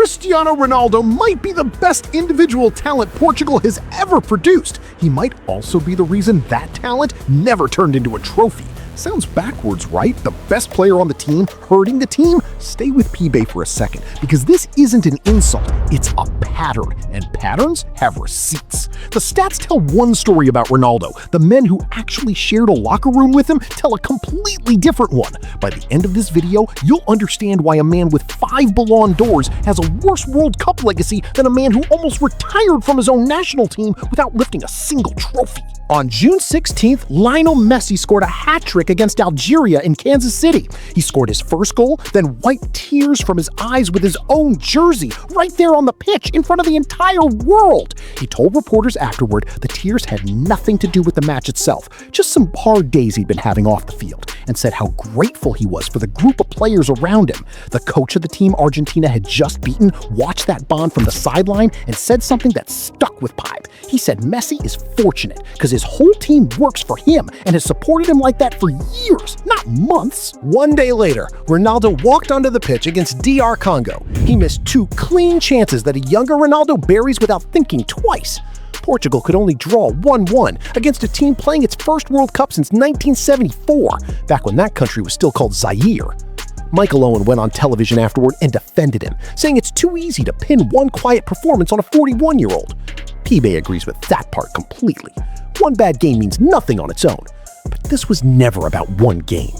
Cristiano Ronaldo might be the best individual talent Portugal has ever produced. He might also be the reason that talent never turned into a trophy. Sounds backwards, right? The best player on the team hurting the team? Stay with P-Bay for a second, because this isn't an insult, it's a pattern, and patterns have receipts. The stats tell one story about Ronaldo. The men who actually shared a locker room with him tell a completely different one. By the end of this video, you'll understand why a man with 5 Ballon d'Ors has a worse World Cup legacy than a man who almost retired from his own national team without lifting a single trophy. On June 16th, Lionel Messi scored a hat-trick against Algeria in Kansas City. He scored his first goal, then wiped tears from his eyes with his own jersey, right there on the pitch in front of the entire world. He told reporters afterward the tears had nothing to do with the match itself, just some hard days he'd been having off the field, and said how grateful he was for the group of players around him. The coach of the team Argentina had just beaten watched that bond from the sideline and said something that stuck with Pipe. He said Messi is fortunate because his whole team works for him and has supported him like that for years, not months. One day later, Ronaldo walked onto the pitch against DR Congo. He missed 2 clean chances that a younger Ronaldo buries without thinking twice. Portugal could only draw 1-1 against a team playing its first World Cup since 1974, back when that country was still called Zaire. Michael Owen went on television afterward and defended him, saying it's too easy to pin one quiet performance on a 41-year-old. P-Bay agrees with that part completely. One bad game means nothing on its own. But this was never about one game.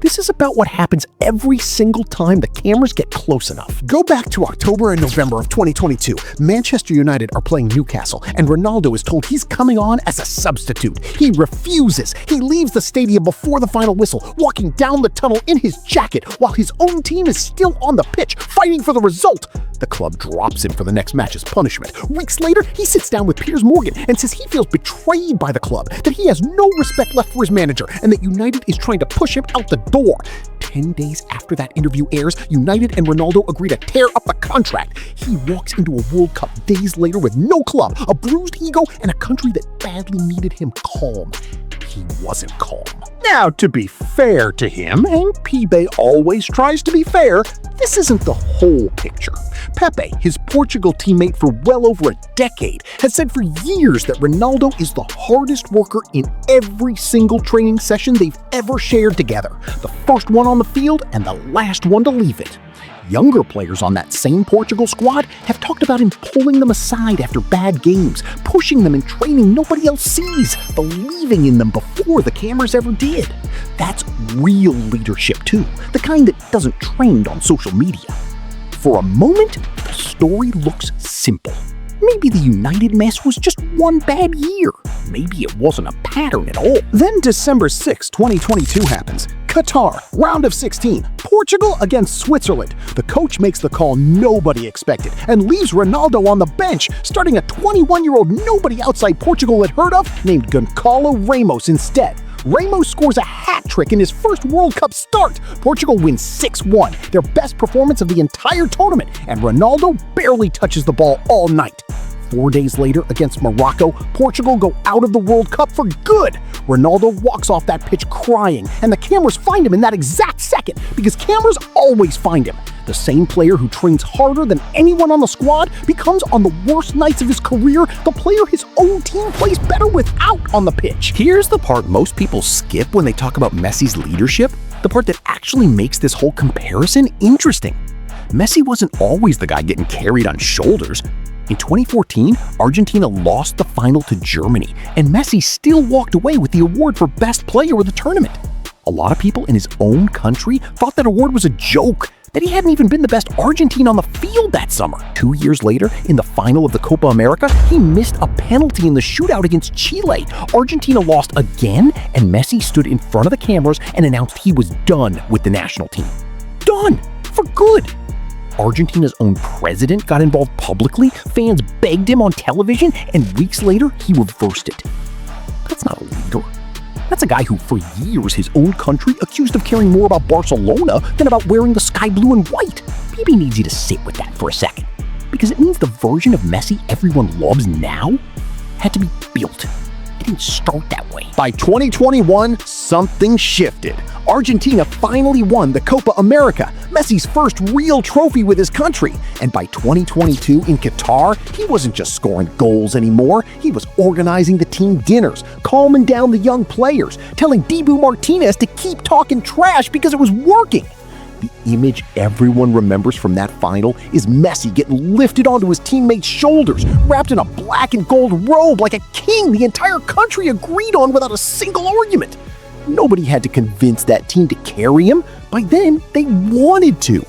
This is about what happens every single time the cameras get close enough. Go back to October and November of 2022. Manchester United are playing Newcastle, and Ronaldo is told he's coming on as a substitute. He refuses. He leaves the stadium before the final whistle, walking down the tunnel in his jacket while his own team is still on the pitch, fighting for the result. The club drops him for the next match's punishment. Weeks later, he sits down with Piers Morgan and says he feels betrayed by the club, that he has no respect left for his manager, and that United is trying to push him out the door. 10 days after that interview airs, United and Ronaldo agree to tear up the contract. He walks into a World Cup days later with no club, a bruised ego, and a country that badly needed him calm. He wasn't calm. Now, to be fair to him, and P-Bay always tries to be fair, this isn't the whole picture. Pepe, his Portugal teammate for well over a decade, has said for years that Ronaldo is the hardest worker in every single training session they've ever shared together. The first one on the field and the last one to leave it. Younger players on that same Portugal squad have talked about him pulling them aside after bad games, pushing them in training nobody else sees, believing in them before the cameras ever did. That's real leadership too, the kind that doesn't trend on social media. For a moment, the story looks simple. Maybe the United mess was just one bad year. Maybe it wasn't a pattern at all. Then December 6, 2022 happens. Qatar, round of 16. Portugal against Switzerland. The coach makes the call nobody expected and leaves Ronaldo on the bench, starting a 21-year-old nobody outside Portugal had heard of named Gonçalo Ramos instead. Ramos scores a hat-trick in his first World Cup start. Portugal wins 6-1, their best performance of the entire tournament, and Ronaldo barely touches the ball all night. 4 days later, against Morocco, Portugal go out of the World Cup for good. Ronaldo walks off that pitch crying, and the cameras find him in that exact second, because cameras always find him. The same player who trains harder than anyone on the squad becomes, on the worst nights of his career, the player his own team plays better without on the pitch. Here's the part most people skip when they talk about Messi's leadership, the part that actually makes this whole comparison interesting. Messi wasn't always the guy getting carried on shoulders. In 2014, Argentina lost the final to Germany, and Messi still walked away with the award for best player of the tournament. A lot of people in his own country thought that award was a joke, that he hadn't even been the best Argentine on the field that summer. 2 years later, in the final of the Copa America, he missed a penalty in the shootout against Chile. Argentina lost again, and Messi stood in front of the cameras and announced he was done with the national team. Done! For good! Argentina's own president got involved publicly, fans begged him on television, and weeks later, he reversed it. That's not a leader. That's a guy who, for years, his own country accused of caring more about Barcelona than about wearing the sky blue and white. Maybe needs you to sit with that for a second, because it means the version of Messi everyone loves now had to be built. didn't start that way. By 2021, something shifted. Argentina finally won the Copa America, Messi's first real trophy with his country. And by 2022 in Qatar, he wasn't just scoring goals anymore, he was organizing the team dinners, calming down the young players, telling Dibu Martinez to keep talking trash because it was working. The image everyone remembers from that final is Messi getting lifted onto his teammates' shoulders, wrapped in a black and gold robe like a king the entire country agreed on without a single argument. Nobody had to convince that team to carry him. By then, they wanted to.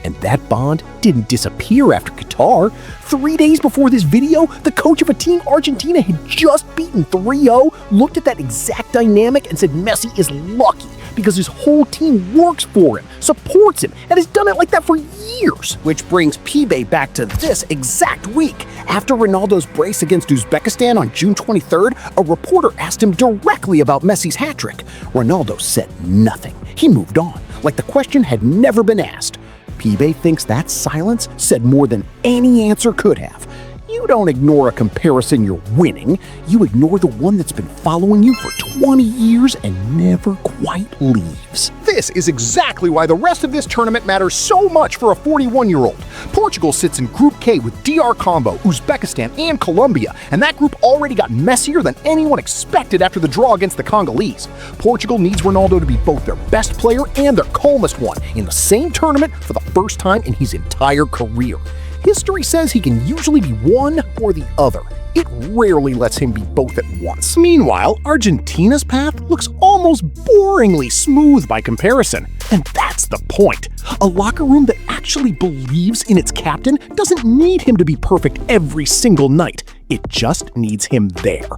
And that bond didn't disappear after Qatar. 3 days before this video, the coach of a team Argentina had just beaten 3-0, looked at that exact dynamic and said Messi is lucky because his whole team works for him, supports him, and has done it like that for years. Which brings Pibe back to this exact week. After Ronaldo's brace against Uzbekistan on June 23rd, a reporter asked him directly about Messi's hat-trick. Ronaldo said nothing. He moved on, like the question had never been asked. Pibe thinks that silence said more than any answer could have. You don't ignore a comparison you're winning. You ignore the one that's been following you for 20 years and never quite leaves. This is exactly why the rest of this tournament matters so much for a 41-year-old. Portugal sits in Group K with DR Congo, Uzbekistan, and Colombia, and that group already got messier than anyone expected after the draw against the Congolese. Portugal needs Ronaldo to be both their best player and their calmest one in the same tournament for the first time in his entire career. History says he can usually be one or the other. It rarely lets him be both at once. Meanwhile, Argentina's path looks almost boringly smooth by comparison. And that's the point. A locker room that actually believes in its captain doesn't need him to be perfect every single night. It just needs him there.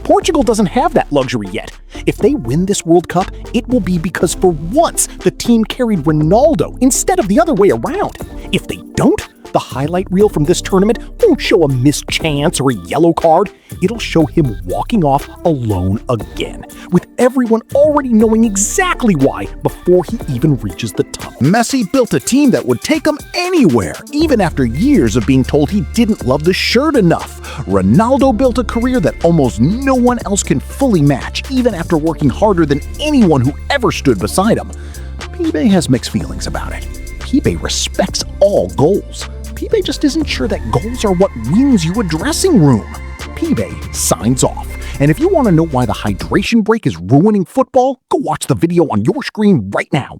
Portugal doesn't have that luxury yet. If they win this World Cup, it will be because for once the team carried Ronaldo instead of the other way around. If they don't, the highlight reel from this tournament won't show a missed chance or a yellow card. It'll show him walking off alone again, with everyone already knowing exactly why before he even reaches the top. Messi built a team that would take him anywhere, even after years of being told he didn't love the shirt enough. Ronaldo built a career that almost no one else can fully match, even after working harder than anyone who ever stood beside him. Pibe has mixed feelings about it. Pibe respects all goals. Pibe just isn't sure that goals are what wins you a dressing room. Pibe signs off. And if you want to know why the hydration break is ruining football, go watch the video on your screen right now.